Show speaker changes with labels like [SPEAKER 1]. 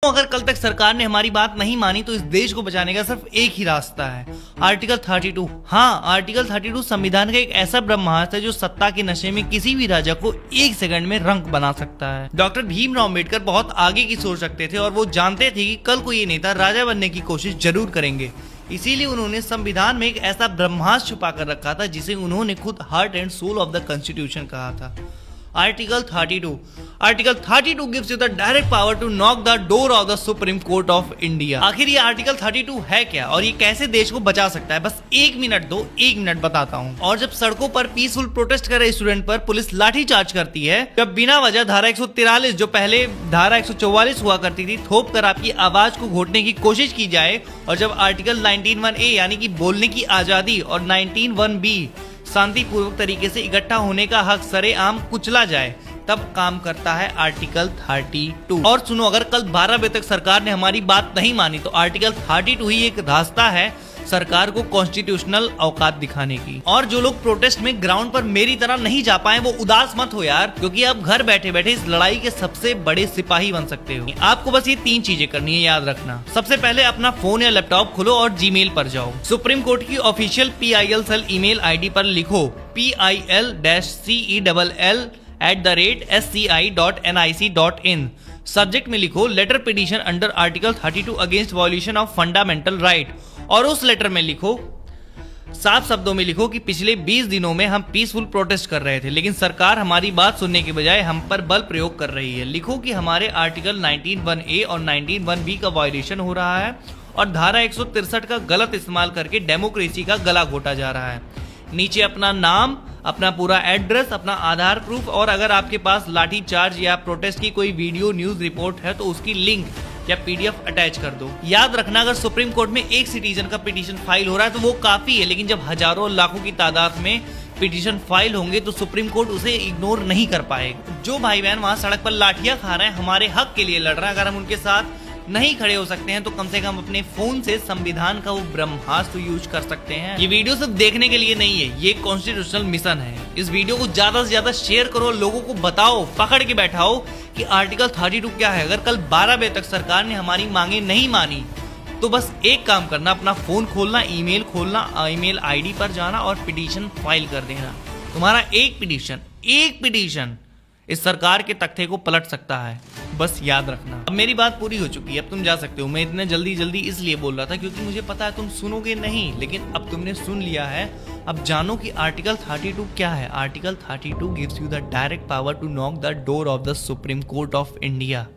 [SPEAKER 1] अगर कल तक सरकार ने हमारी बात नहीं मानी तो इस देश को बचाने का सिर्फ एक ही रास्ता है, आर्टिकल 32। हाँ, आर्टिकल 32 संविधान का एक ऐसा ब्रह्मास्त्र है जो सत्ता के नशे में किसी भी राजा को एक सेकंड में रंक बना सकता है। डॉक्टर भीमराव अम्बेडकर बहुत आगे की सोच रखते थे और वो जानते थे कि कल को ये नेता राजा बनने की कोशिश जरूर करेंगे। इसीलिए उन्होंने संविधान में एक ऐसा ब्रह्मास्त्र छुपा कर रखा था जिसे उन्होंने खुद heart and soul of the constitution कहा था, article 32। Article 32 gives you the direct power to knock the door of the Supreme Court of India। आखिर ये आर्टिकल 32 है क्या और ये कैसे देश को बचा सकता है? बस एक मिनट बताता हूँ। और जब सड़कों पर पीसफुल प्रोटेस्ट कर रहे स्टूडेंट पर पुलिस लाठी चार्ज करती है, जब बिना वजह धारा 143 जो पहले धारा 144 हुआ करती थी थोप कर आपकी आवाज को घोटने की कोशिश की जाए, और जब आर्टिकल 19(1)(a) यानी कि बोलने की आजादी और 19(1)(b) शांतिपूर्वक तरीके से इकट्ठा होने का हक सरेआम कुचला जाए, तब काम करता है आर्टिकल 32। और सुनो, अगर कल 12 बजे तक सरकार ने हमारी बात नहीं मानी तो आर्टिकल 32 ही एक रास्ता है सरकार को कॉन्स्टिट्यूशनल औकात दिखाने की। और जो लोग प्रोटेस्ट में ग्राउंड पर मेरी तरह नहीं जा पाए वो उदास मत हो यार, क्योंकि आप घर बैठे बैठे इस लड़ाई के सबसे बड़े सिपाही बन सकते हो। आपको बस ये 3 चीजें करनी है, याद रखना। सबसे पहले अपना फोन या लैपटॉप खोलो और जीमेल पर जाओ। सुप्रीम कोर्ट की official PIL cell email ID पर लिखो PIL-CELL@sci.nic.in। सब्जेक्ट में लिखो letter petition under article 32 against violation of fundamental right, और उस लेटर में लिखो, साफ शब्दों में लिखो कि पिछले 20 दिनों में हम पीसफुल प्रोटेस्ट कर रहे थे, लेकिन सरकार हमारी बात सुनने के बजाय हम पर बल प्रयोग कर रही है। लिखो कि हमारे आर्टिकल 19(1)(a) और 19(1)(b) का वायलेशन हो रहा है और धारा 163 का गलत इस्तेमाल करके डेमोक्रेसी का गला घोटा जा रहा है। नीचे अपना नाम, अपना पूरा एड्रेस, अपना आधार प्रूफ, और अगर आपके पास लाठी चार्ज या प्रोटेस्ट की कोई वीडियो न्यूज रिपोर्ट है तो उसकी लिंक या PDF अटैच कर दो। याद रखना, अगर सुप्रीम कोर्ट में एक सिटीजन का पिटीशन फाइल हो रहा है तो वो काफी है, लेकिन जब हजारों और लाखों की तादाद में पिटीशन फाइल होंगे तो सुप्रीम कोर्ट उसे इग्नोर नहीं कर पाएगा। जो भाई बहन वहां सड़क पर लाठियां खा रहे हैं, हमारे हक के लिए लड़ रहे हैं, अगर हम उनके साथ नहीं खड़े हो सकते हैं तो कम से कम अपने फोन से संविधान का वो ब्रह्मास्त्र यूज कर सकते हैं। ये वीडियो सिर्फ देखने के लिए नहीं है, ये कॉन्स्टिट्यूशनल मिशन है। इस वीडियो को ज्यादा से ज्यादा शेयर करो, लोगों को बताओ, पकड़ के बैठाओ कि आर्टिकल 32 क्या है। अगर कल 12 बजे तक सरकार ने हमारी मांगे नहीं मानी तो बस एक काम करना, अपना फोन खोलना, ईमेल खोलना, ईमेल ID पर जाना और पिटीशन फाइल कर देना। तुम्हारा एक पिटीशन इस सरकार के तख्ते को पलट सकता है, बस याद रखना। अब मेरी बात पूरी हो चुकी है, अब तुम जा सकते हो। मैं इतने जल्दी इसलिए बोल रहा था क्योंकि मुझे पता है तुम सुनोगे नहीं, लेकिन अब तुमने सुन लिया है। अब जानो कि आर्टिकल 32 क्या है। Article 32 gives you the direct power to knock the door of the Supreme Court of India.